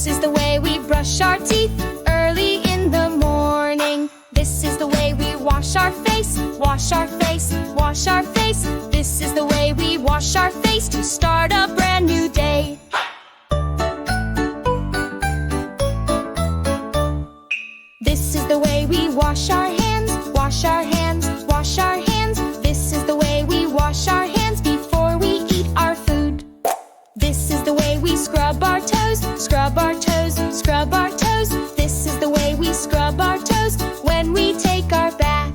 This is the way we brush our teeth early in the morning. This is the way we wash our face, wash our face, wash our face. This is the way we wash our face to start a brand new day. This is the way we wash our hands, wash our hands, wash our hands. This is the way we wash our hands before we eat our food. This is the way we scrub our toes, scrub our toes, scrub our toes. This is the way we scrub our toes when we take our bath.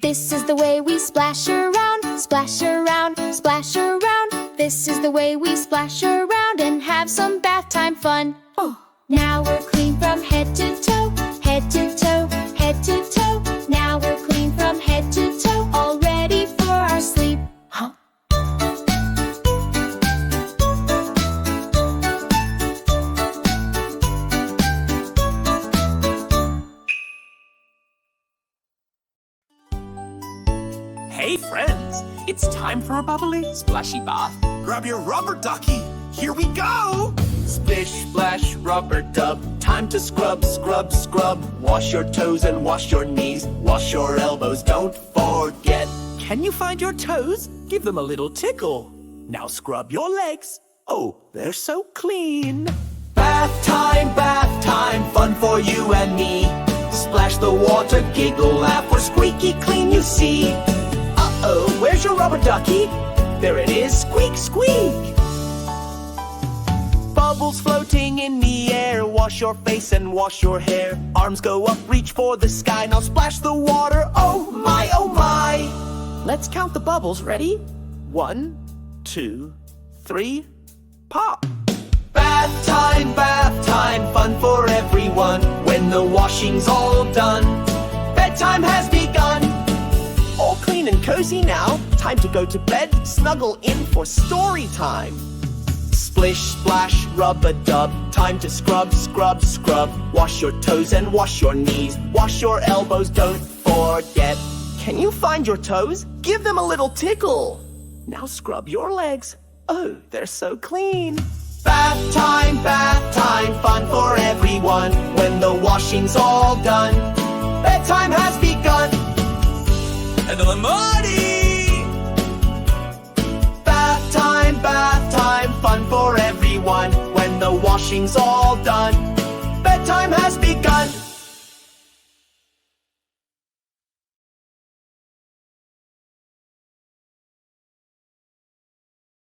This is the way we splash around, splash around, splash around. This is the way we splash around and have some bath time fun. Now we're clean from head to toe, head to toe, head to toe. Now we're clean from head to toe, all ready for our sleep. Hey friends, it's time for a bubbly, splashy bath. Grab your rubber ducky. Here we go. Splish, splash, rubber dub. Time to scrub, scrub, scrub. Wash your toes and wash your knees. Wash your elbows, don't forget. Can you find your toes? Give them a little tickle. Now scrub your legs. Oh, they're so clean. Bath time, fun for you and me. Splash the water, giggle, laugh, or squeaky clean you see. Uh-oh, where's your rubber ducky? There it is, squeak, squeak. Bubbles floating in the air. Wash your face and wash your hair. Arms go up, reach for the sky. Now splash the water, oh my, oh my. Let's count the bubbles, ready? 1, 2, 3, pop. Bath time, fun for everyone. When the washing's all done, bedtime has begun. All clean and cozy now, time to go to bed. Snuggle in for story time. Splish, splash, rub-a-dub. Time to scrub, scrub, scrub. Wash your toes and wash your knees. Wash your elbows, don't forget. Can you find your toes? Give them a little tickle. Now scrub your legs. Oh, they're so clean. Bath time, fun for everyone. When the washing's all done, bedtime has begun. And the morning. Bath time, fun for everyone. When the washing's all done, bedtime has